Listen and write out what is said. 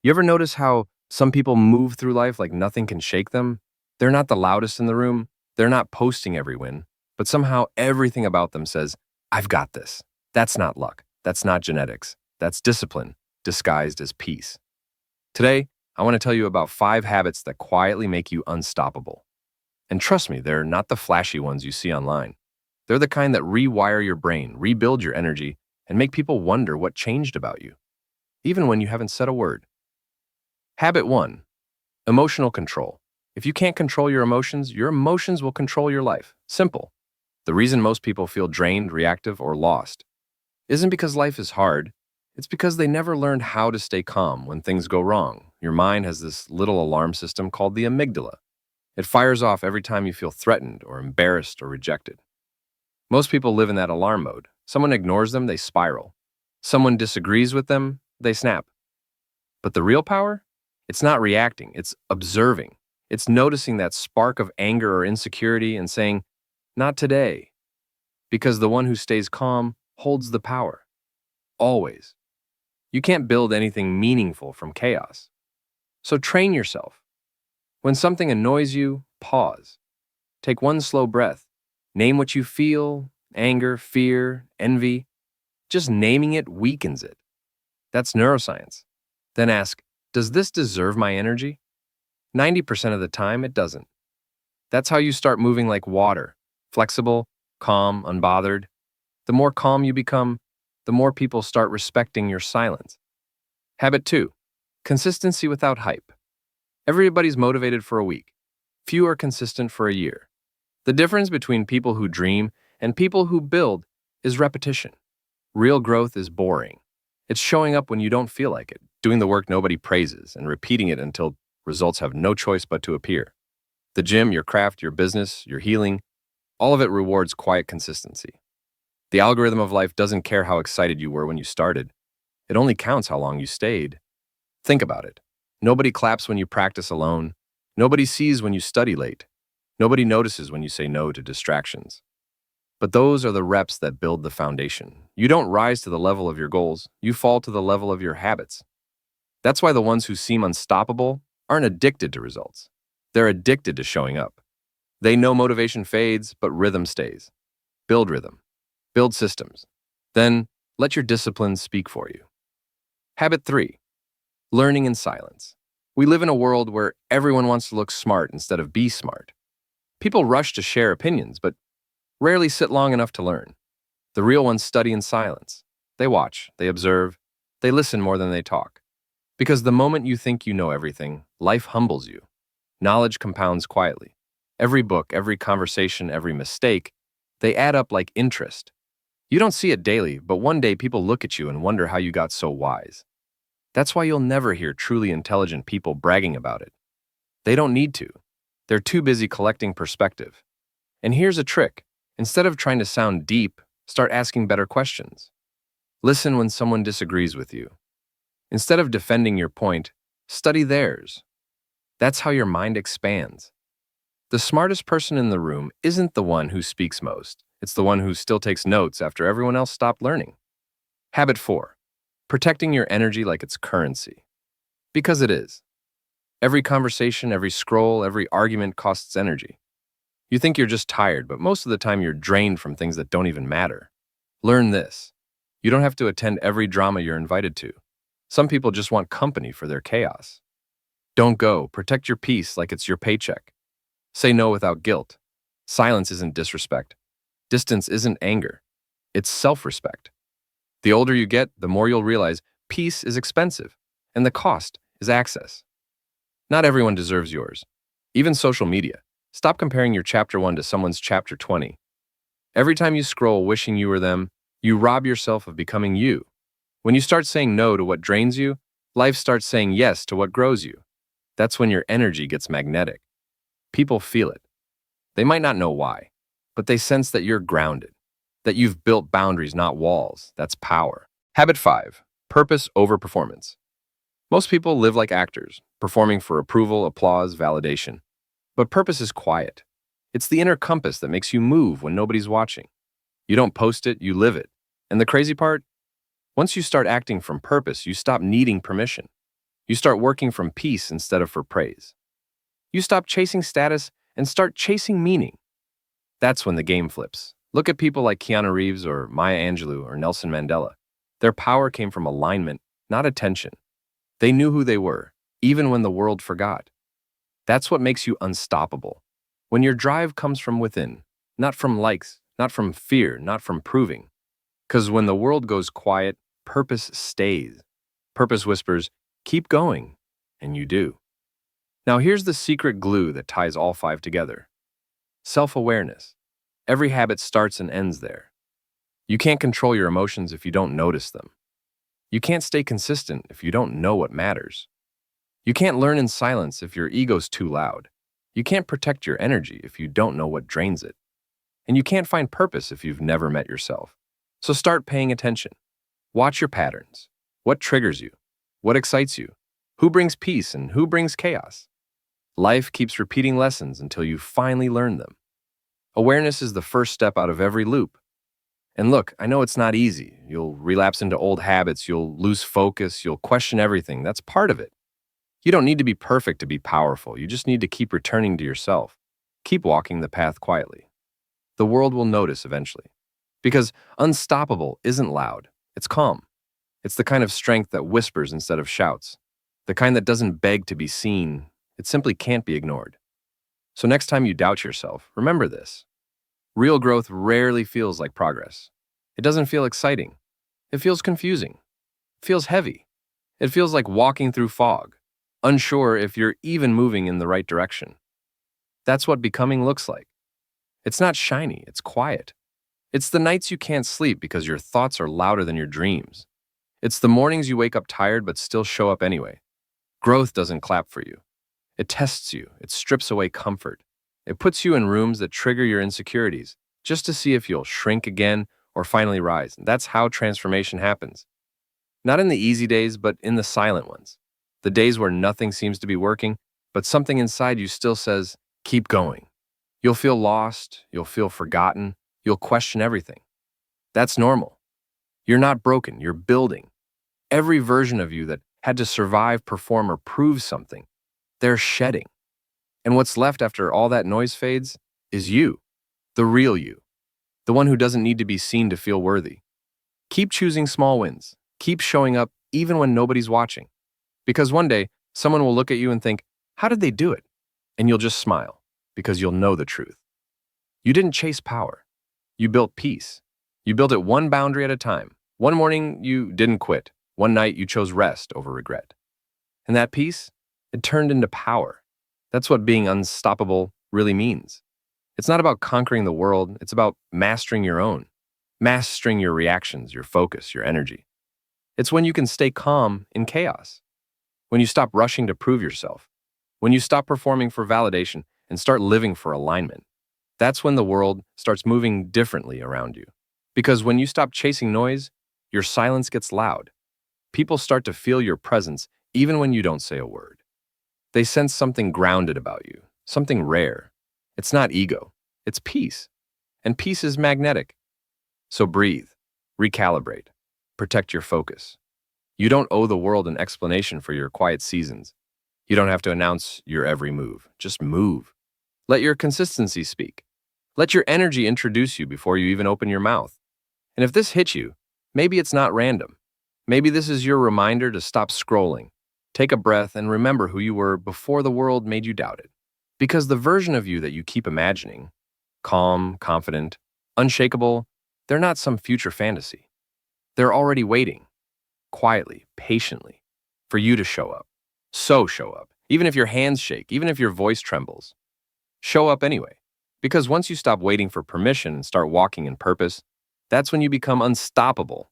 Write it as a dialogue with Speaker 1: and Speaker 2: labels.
Speaker 1: You ever notice how some people move through life like nothing can shake them? They're not the loudest in the room, they're not posting every win, but somehow everything about them says, I've got this. That's not luck. That's not genetics. That's discipline, disguised as peace. Today, I want to tell you about 5 habits that quietly make you unstoppable. And trust me, they're not the flashy ones you see online. They're the kind that rewire your brain, rebuild your energy, and make people wonder what changed about you, even when you haven't said a word. Habit 1. Emotional control. If you can't control your emotions will control your life. Simple. The reason most people feel drained, reactive, or lost isn't because life is hard. It's because they never learned how to stay calm when things go wrong. Your mind has this little alarm system called the amygdala. It fires off every time you feel threatened or embarrassed or rejected. Most people live in that alarm mode. Someone ignores them, they spiral. Someone disagrees with them, they snap. But the real power? It's not reacting, it's observing. It's noticing that spark of anger or insecurity and saying, not today. Because the one who stays calm holds the power. Always. You can't build anything meaningful from chaos. So train yourself. When something annoys you, pause. Take one slow breath. Name what you feel, anger, fear, envy. Just naming it weakens it. That's neuroscience. Then ask, does this deserve my energy? 90% of the time, it doesn't. That's how you start moving like water, flexible, calm, unbothered. The more calm you become, the more people start respecting your silence. Habit 2. Consistency without hype. Everybody's motivated for a week. Few are consistent for a year. The difference between people who dream and people who build is repetition. Real growth is boring. It's showing up when you don't feel like it, doing the work nobody praises, and repeating it until results have no choice but to appear. The gym, your craft, your business, your healing, all of it rewards quiet consistency. The algorithm of life doesn't care how excited you were when you started. It only counts how long you stayed. Think about it. Nobody claps when you practice alone. Nobody sees when you study late. Nobody notices when you say no to distractions. But those are the reps that build the foundation. You don't rise to the level of your goals. You fall to the level of your habits. That's why the ones who seem unstoppable aren't addicted to results. They're addicted to showing up. They know motivation fades, but rhythm stays. Build rhythm. Build systems. Then let your discipline speak for you. Habit 3. Learning in silence. We live in a world where everyone wants to look smart instead of be smart. People rush to share opinions, but rarely sit long enough to learn. The real ones study in silence. They watch, they observe, they listen more than they talk. Because the moment you think you know everything, life humbles you. Knowledge compounds quietly. Every book, every conversation, every mistake, they add up like interest. You don't see it daily, but one day people look at you and wonder how you got so wise. That's why you'll never hear truly intelligent people bragging about it. They don't need to. They're too busy collecting perspective. And here's a trick. Instead of trying to sound deep, start asking better questions. Listen when someone disagrees with you. Instead of defending your point, study theirs. That's how your mind expands. The smartest person in the room isn't the one who speaks most. It's the one who still takes notes after everyone else stopped learning. Habit 4. Protecting your energy like it's currency. Because it is. Every conversation, every scroll, every argument costs energy. You think you're just tired, but most of the time you're drained from things that don't even matter. Learn this. You don't have to attend every drama you're invited to. Some people just want company for their chaos. Don't go. Protect your peace like it's your paycheck. Say no without guilt. Silence isn't disrespect. Distance isn't anger. It's self-respect. The older you get, the more you'll realize peace is expensive, and the cost is access. Not everyone deserves yours. Even social media. Stop comparing your chapter 1 to someone's chapter 20. Every time you scroll wishing you were them, you rob yourself of becoming you. When you start saying no to what drains you, life starts saying yes to what grows you. That's when your energy gets magnetic. People feel it. They might not know why, but they sense that you're grounded, that you've built boundaries, not walls. That's power. Habit 5. Purpose over performance. Most people live like actors, performing for approval, applause, validation. But purpose is quiet. It's the inner compass that makes you move when nobody's watching. You don't post it, you live it. And the crazy part? Once you start acting from purpose, you stop needing permission. You start working from peace instead of for praise. You stop chasing status and start chasing meaning. That's when the game flips. Look at people like Keanu Reeves or Maya Angelou or Nelson Mandela. Their power came from alignment, not attention. They knew who they were, even when the world forgot. That's what makes you unstoppable. When your drive comes from within, not from likes, not from fear, not from proving. Because when the world goes quiet, purpose stays. Purpose whispers, keep going, and you do. Now here's the secret glue that ties all five together. Self-awareness. Every habit starts and ends there. You can't control your emotions if you don't notice them. You can't stay consistent if you don't know what matters. You can't learn in silence if your ego's too loud. You can't protect your energy if you don't know what drains it. And you can't find purpose if you've never met yourself. So start paying attention. Watch your patterns. What triggers you? What excites you? Who brings peace and who brings chaos? Life keeps repeating lessons until you finally learn them. Awareness is the first step out of every loop. And look, I know it's not easy. You'll relapse into old habits, you'll lose focus, you'll question everything. That's part of it. You don't need to be perfect to be powerful. You just need to keep returning to yourself. Keep walking the path quietly. The world will notice eventually. Because unstoppable isn't loud. It's calm. It's the kind of strength that whispers instead of shouts. The kind that doesn't beg to be seen. It simply can't be ignored. So next time you doubt yourself, remember this. Real growth rarely feels like progress. It doesn't feel exciting. It feels confusing. It feels heavy. It feels like walking through fog, unsure if you're even moving in the right direction. That's what becoming looks like. It's not shiny, it's quiet. It's the nights you can't sleep because your thoughts are louder than your dreams. It's the mornings you wake up tired but still show up anyway. Growth doesn't clap for you. It tests you. It strips away comfort. It puts you in rooms that trigger your insecurities, just to see if you'll shrink again or finally rise. And that's how transformation happens. Not in the easy days, but in the silent ones. The days where nothing seems to be working, but something inside you still says, keep going. You'll feel lost. You'll feel forgotten. You'll question everything. That's normal. You're not broken. You're building. Every version of you that had to survive, perform, or prove something, they're shedding. And what's left after all that noise fades is you, the real you, the one who doesn't need to be seen to feel worthy. Keep choosing small wins. Keep showing up even when nobody's watching. Because one day, someone will look at you and think, how did they do it? And you'll just smile, because you'll know the truth. You didn't chase power. You built peace. You built it one boundary at a time. One morning, you didn't quit. One night, you chose rest over regret. And that peace, it turned into power. That's what being unstoppable really means. It's not about conquering the world. It's about mastering your own. Mastering your reactions, your focus, your energy. It's when you can stay calm in chaos. When you stop rushing to prove yourself. When you stop performing for validation and start living for alignment. That's when the world starts moving differently around you. Because when you stop chasing noise, your silence gets loud. People start to feel your presence even when you don't say a word. They sense something grounded about you, something rare. It's not ego, it's peace. And peace is magnetic. So breathe, recalibrate, protect your focus. You don't owe the world an explanation for your quiet seasons. You don't have to announce your every move. Just move. Let your consistency speak. Let your energy introduce you before you even open your mouth. And if this hits you, maybe it's not random. Maybe this is your reminder to stop scrolling. Take a breath and remember who you were before the world made you doubt it. Because the version of you that you keep imagining, calm, confident, unshakable, they're not some future fantasy. They're already waiting, quietly, patiently, for you to show up. So show up, even if your hands shake, even if your voice trembles. Show up anyway. Because once you stop waiting for permission and start walking in purpose, that's when you become unstoppable.